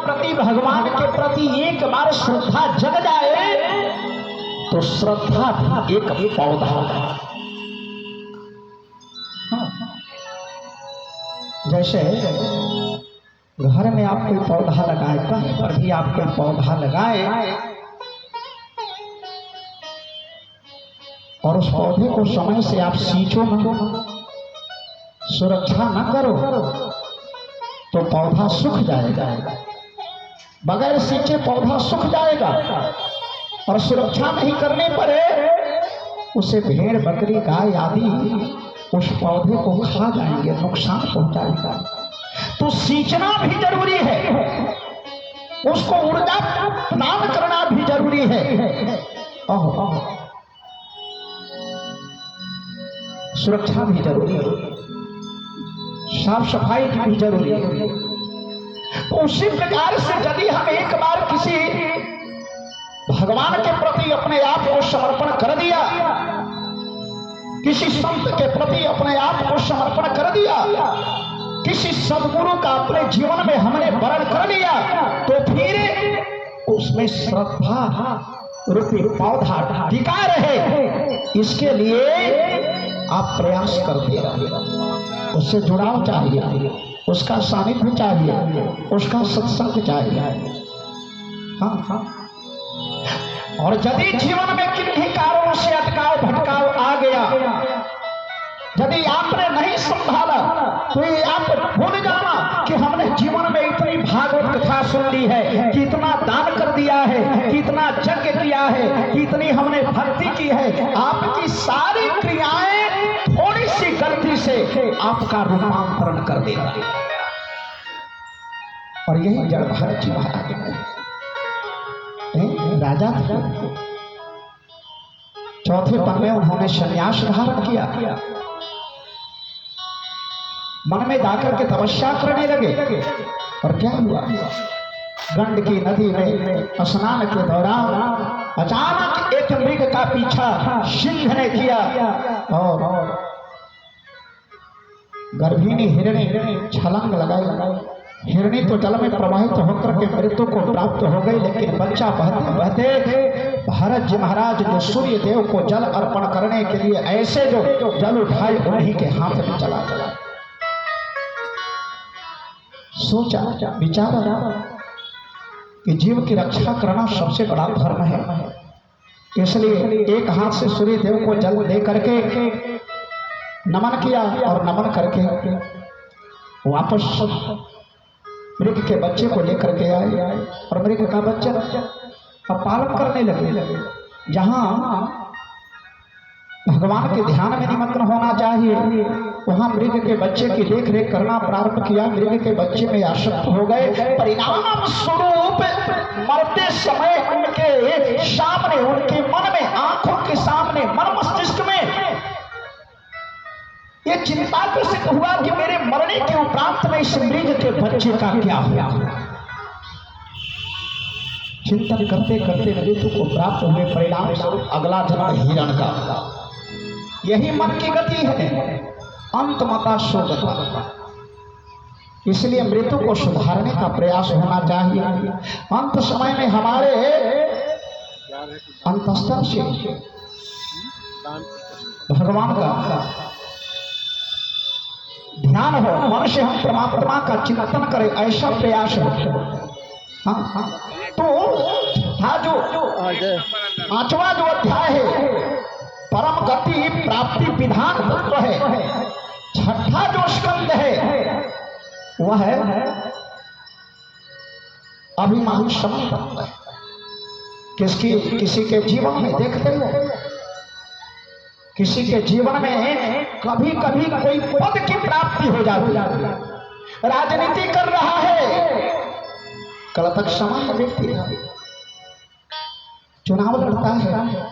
प्रति, भगवान के प्रति एक बार श्रद्धा जग जाए तो श्रद्धा भी एक पौधा है। जैसे घर में आप कोई पौधा लगाए, कहीं पर भी आप कोई पौधा लगाए और उस पौधे को समय से आप सींचो न, सुरक्षा न करो तो पौधा सूख जाएगा। बगैर सींचे पौधा सूख जाएगा और सुरक्षा नहीं करने पर उसे भेड़ बकरी गाय आदि उस पौधे को खा जाएंगे, नुकसान पहुंचाएगा। तो सींचना भी जरूरी है, उसको ऊर्जा प्रदान करना भी जरूरी है, सुरक्षा भी जरूरी है, साफ सफाई भी जरूरी है। तो उसी प्रकार से यदि हम एक बार किसी भगवान के प्रति अपने आप को समर्पण कर दिया, किसी संत के प्रति अपने आप को समर्पण कर दिया, किसी सदगुरु का अपने जीवन में हमने वरण कर लिया, तो फिर उसमें श्रद्धा रूपी पौधा टिका रहे, इसके लिए आप प्रयास करते रहिए। उससे जुड़ाव चाहिए, उसका सानिध्य चाहिए, उसका सत्संग चाहिए। हाँ। और यदि जीवन में किन्हीं कारणों से अटकाव भटकाव आ गया, यदि आपने नहीं संभाला, तो ये आप भूल जाना कि हमने जीवन में इतनी भागवत कथा सुन ली है, कि इतना दान कर दिया है, कि इतना यज्ञ किया है, कि इतनी हमने भक्ति की है। आपकी सारी क्रियाएं थोड़ी सी गलती से आपका रूपांतरण कर देगा। और यही जड़ भरत जी महाराज राजा थे, चौथे पन में उन्होंने संन्यास धारण किया, मन में जाकर के तपस्या करने लगे। और क्या हुआ, गंड की नदी में स्नान के दौरान अचानक एक मृग का पीछा सिंह ने किया और गर्भिणी हिरणी छलांग लगाई। हिरणी तो जल में प्रवाहित होकर के मृत्यु को प्राप्त हो गई, लेकिन बच्चा बहते बहते भरत जी महाराज जो सूर्य देव को जल अर्पण करने के लिए ऐसे जो जल उठाए उन्हीं के हाथ में चला गया। सोचा विचारा कि जीव की रक्षा करना सबसे बड़ा धर्म है, इसलिए एक हाथ से सूर्य देव को जल दे करके नमन किया और नमन करके वापस मृग के बच्चे को लेकर के आए और मृग का बच्चा अब पालन करने लगे। जहां भगवान के ध्यान में निमग्न होना चाहिए, वहां मृग के बच्चे की देख रेख करना प्रारंभ किया। मृग के बच्चे में आसक्त हो गए। परिणाम स्वरूप मरते समय उनके सामने, उनके मन में, आंखों के सामने, मन मस्तिष्क में ये चिंता प्रसिद्ध हुआ कि मेरे मरने के उपरांत में इस मृग के बच्चे का क्या हुआ। चिंतन करते करते मृत्यु को प्राप्त हुए। परिणाम स्वरूप अगला जन्म हिरण का। यही मन की गति है, अंत मता शोधता। इसलिए मृत्यु को सुधारने का प्रयास होना चाहिए। अंत समय में हमारे अंतस्तर से भगवान का ध्यान हो, मन से हम परमात्मा का चिंतन करें, ऐसा प्रयास हो। हाँ। तो था जो 5वां जो अध्याय है, परम गति प्राप्ति विधान तत्व है। 6ठा जो स्कंद है वह है अभिमान शमन तत्व है। किसी के जीवन में देखते हो, किसी के जीवन में कभी कभी कोई पद की प्राप्ति हो जाती है, राजनीति कर रहा है, कल तक सामान्य व्यक्ति था, चुनाव लड़ता है,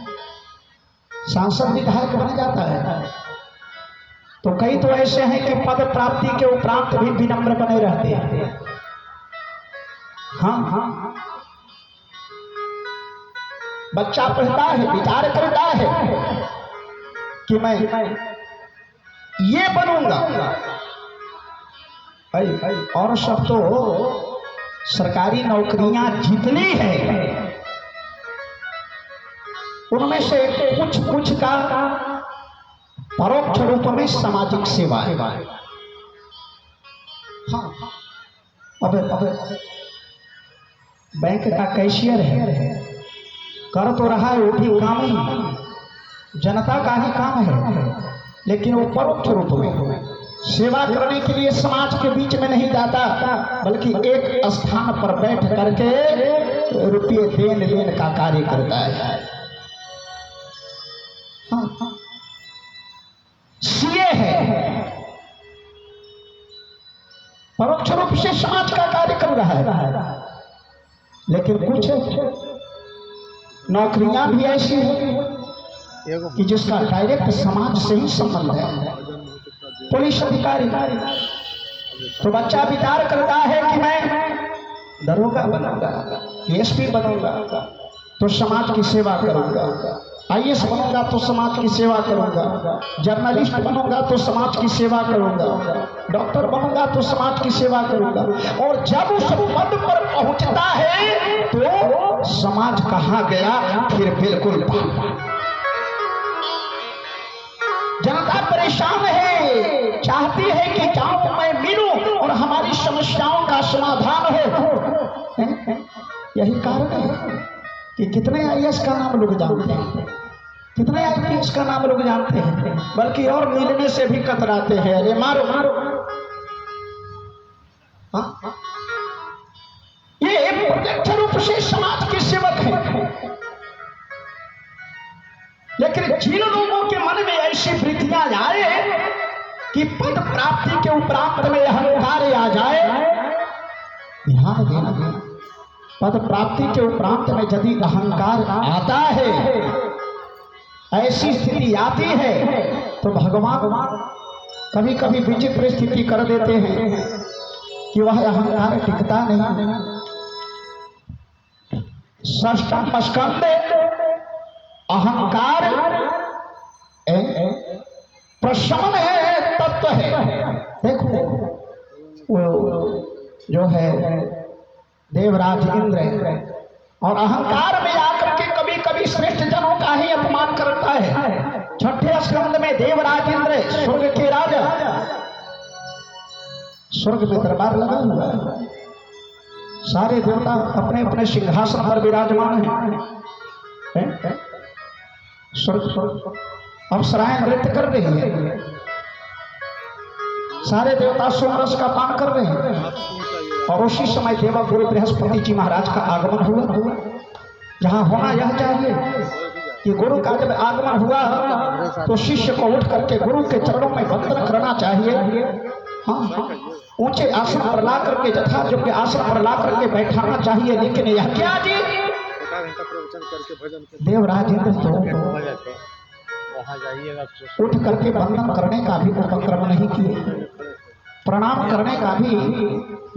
सांसद विधायक बन जाता है। तो कई तो ऐसे हैं कि पद प्राप्ति के उपरांत भी विनम्र बने रहते हैं। हाँ, बच्चा पढ़ता है, विचार करता है कि मैं ये बनूंगा, और सब तो सरकारी नौकरियां जितनी है उनमें से कुछ कुछ का परोक्ष रूप में सामाजिक सेवा है। हाँ, अब बैंक का कैशियर है, कर तो रहा है वो भी काम ही जनता का ही काम है, लेकिन वो परोक्ष रूप में सेवा करने के लिए समाज के बीच में नहीं जाता, बल्कि एक स्थान पर बैठ करके रुपये देन लेन का कार्य करता है। हाँ, सीए है, परोक्ष रूप से समाज का कार्य कर रहा है, लेकिन कुछ नौकरियां भी ऐसी है कि जिसका डायरेक्ट समाज से ही संबंध है। पुलिस अधिकारी, तो बच्चा विचार करता है कि मैं दरोगा बनूंगा, एसपी बनूंगा तो समाज की सेवा करूंगा, आईएएस बनूंगा तो समाज की सेवा करूंगा, जर्नलिस्ट बनूंगा तो समाज की सेवा करूंगा, डॉक्टर बनूंगा तो समाज की सेवा करूंगा। और जब उस पद पर पहुंचता है तो समाज कहाँ गया, फिर बिल्कुल जनता परेशान है, चाहती है कि गांव में मिलूं और हमारी समस्याओं का समाधान हो। यही कारण है कि कितने आईएएस का नाम लोग जानते हैं, कितने आईपीएस का नाम लोग जानते हैं, बल्कि और मिलने से भी कतराते हैं, अरे मारो मारो। हाँ? ये प्रत्यक्ष रूप से समाज के सेवक है, लेकिन जिन लोगों के मन में ऐसी वृत्तियां आए कि पद प्राप्ति के उपरांत में अहंकार आ जाए, ध्यान देना, पद प्राप्ति के उपरांत में यदि अहंकार आता है, ऐसी स्थिति आती है, तो भगवान कभी कभी विचित्र स्थिति कर देते हैं कि वह अहंकार टिकता नहीं। षष्ठम स्कंदे अहंकार प्रशमन है, तत्व है। देखो वो जो है देवराज इंद्र और अहंकार में आकर के कभी कभी श्रेष्ठ जनों का ही अपमान करता है। छठे स्कंद में देवराज इंद्र स्वर्ग के राजा, स्वर्ग में दरबार लगा हुआ है, सारे देवता अपने अपने सिंहासन पर विराजमान हैं। स्वर्ग अप्सराएं नृत्य कर रही है, सारे देवता सोमरस का पान कर रहे हैं, और उसी समय देवा गुरु बृहस्पति जी महाराज का आगमन हुआ। जहां होना यह चाहिए कि गुरु का जब आगमन हुआ तो शिष्य को उठ करके गुरु के चरणों में वंदन करना चाहिए। हाँ, ऊंचे आसन पर ला करके यथा योग्य आसन पर ला करके बैठाना चाहिए। लेकिन यह क्या जी, देवराज इंद्र तो उठ करके वंदन करने का भी उपक्रम नहीं किए, प्रणाम करने का भी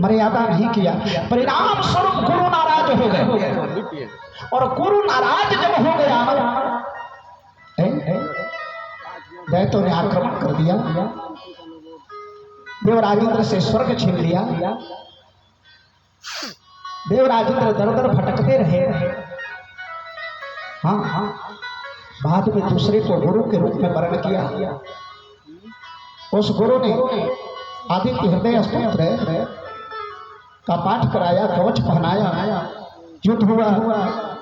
मर्यादा नहीं किया। परिणाम स्वरूप गुरु नाराज हो गए, और गुरु नाराज जब हो गया, दैत्यों ने आक्रमण कर दिया, देवराज इंद्र से स्वर्ग छीन लिया। देवराज इंद्र दर दर भटकते रहे। हाँ, बाद में दूसरे को गुरु के रूप में वर्ण किया। उस गुरु ने आदित्य हृदय स्तोत्र का पाठ कराया, कवच पहनाया, युद्ध हुआ,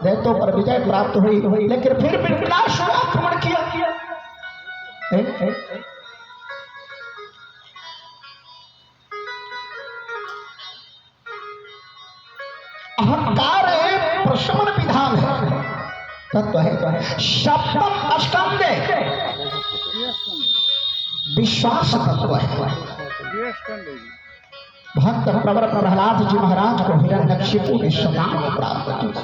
दैत्यों पर विजय प्राप्त हुई, लेकिन फिर विनाश हुआ, आक्रमण किया। अहंकार प्रशमन विधान है, तत्व है। सप्तम स्कंदे विश्वास तत्व है। भक्त प्रवर प्रहलाद जी महाराज को हिरण्यकशिपु ने समान प्राप्त किया।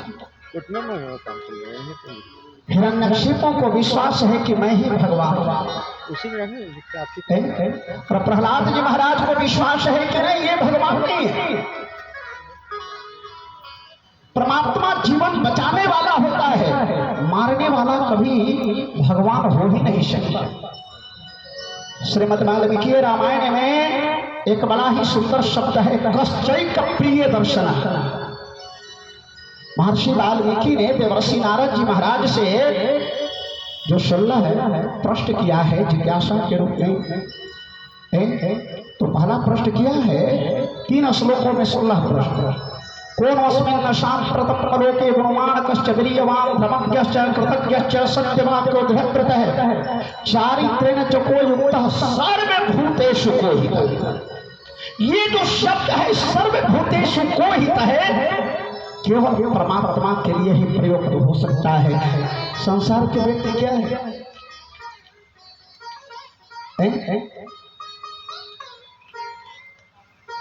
हिरण्यकशिपु को विश्वास है कि मैं ही भगवान हूं, और प्रहलाद जी महाराज को विश्वास है कि नहीं, ये भगवान नहीं है। परमात्मा जीवन बचाने वाला होता है, मारने वाला कभी भगवान हो ही नहीं सकता। श्रीमद् वाल्मीकि रामायण में एक बड़ा ही सुंदर शब्द है कश्चैक प्रिय दर्शन। महर्षि वाल्मीकि ने देवर्षि नारद जी महाराज से जो 16 है प्रश्न किया है जिज्ञासा के रूप में, तो पहला प्रश्न किया है 3 श्लोकों में 16 प्रश्न। कौन अस्मिन् साम्प्रतं लोके गुणवान् कश्च वीर्यवान् धर्मज्ञश्च कृतज्ञश्च सत्यवाक्योद्धतः चारित्रेण च को युक्तः सर्वभूतेषु को हितः। ये जो शब्द है सर्वभूतेषु को हितः है केवल परमात्मा के लिए ही प्रयोग हो सकता है। संसार के व्यक्ति क्या है?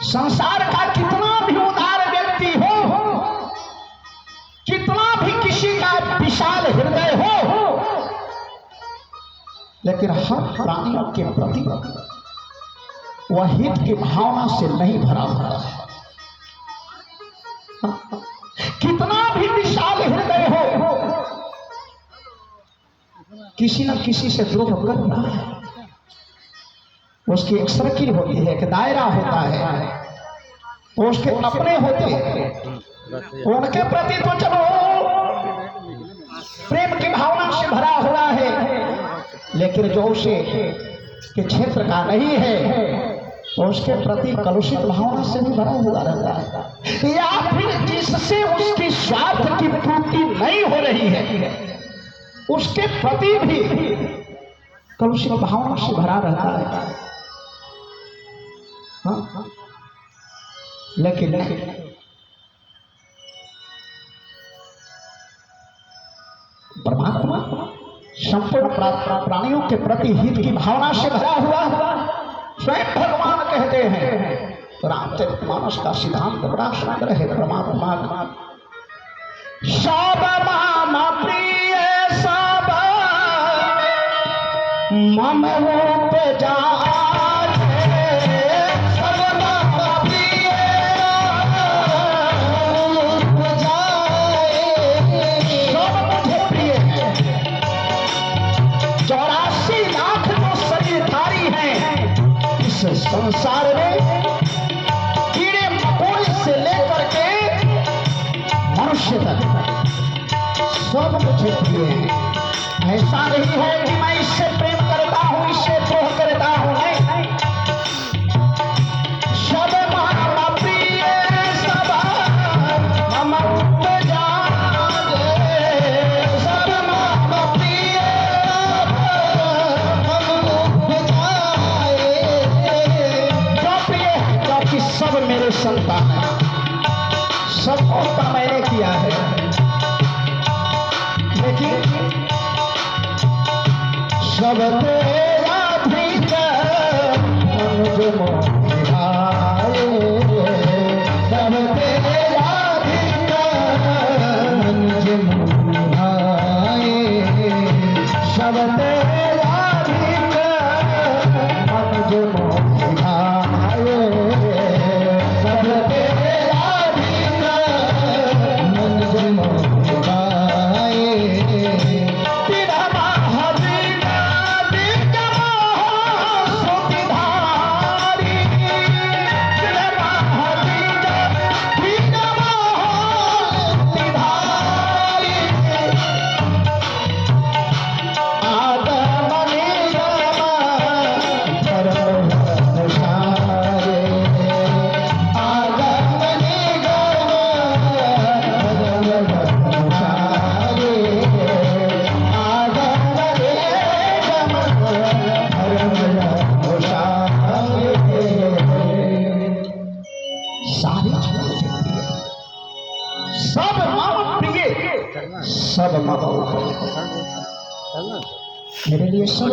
संसार का कितना भी उदार व्यक्ति हो, कितना भी किसी का विशाल हृदय हो, लेकिन हर प्राणियों के प्रति वह हित की भावना से नहीं भरा हुआ है। कितना भी विशाल हृदय हो, किसी न किसी से द्रोह कर रहा है। उसकी एक सर्किल होती है, एक दायरा होता है, तो उसके अपने होते हैं, उनके प्रति तो चलो प्रेम की भावना से भरा हुआ है, लेकिन जो उसे के क्षेत्र का नहीं है तो उसके प्रति कलुषित भावना से भी भरा हुआ रहता है। या फिर जिससे उसकी स्वार्थ की पूर्ति नहीं हो रही है उसके प्रति भी कलुषित भावना से भरा रहता है। हाँ? लेकिन परमात्मा संपूर्ण प्राणियों के प्रति हित की भावना से भरा हुआ स्वयं भगवान कहते हैं। तो रामचरितमानस का सिद्धांत बड़ा सुंदर है। परमात्मा सब माम प्रिय सब मम उपजा संसार में कीड़े मकोड़े से लेकर के मनुष्य तक सब मुझे प्रिय है। ऐसा नहीं है कि मैं इससे प्रेम करता हूं, इससे द्रोह करता हूं, नहीं। सब माम प्रिय सब मम उपजा, सब माम प्रिय सब मेरे संतान है। सबको तो मैंने किया है, लेकिन सब तेरा भीतर मुझे मोहाए, सब तेरा भीतर मुझे मोहाए, सब तेरा भीतर मुझे मोहाए, सब मम मेरे लिए सब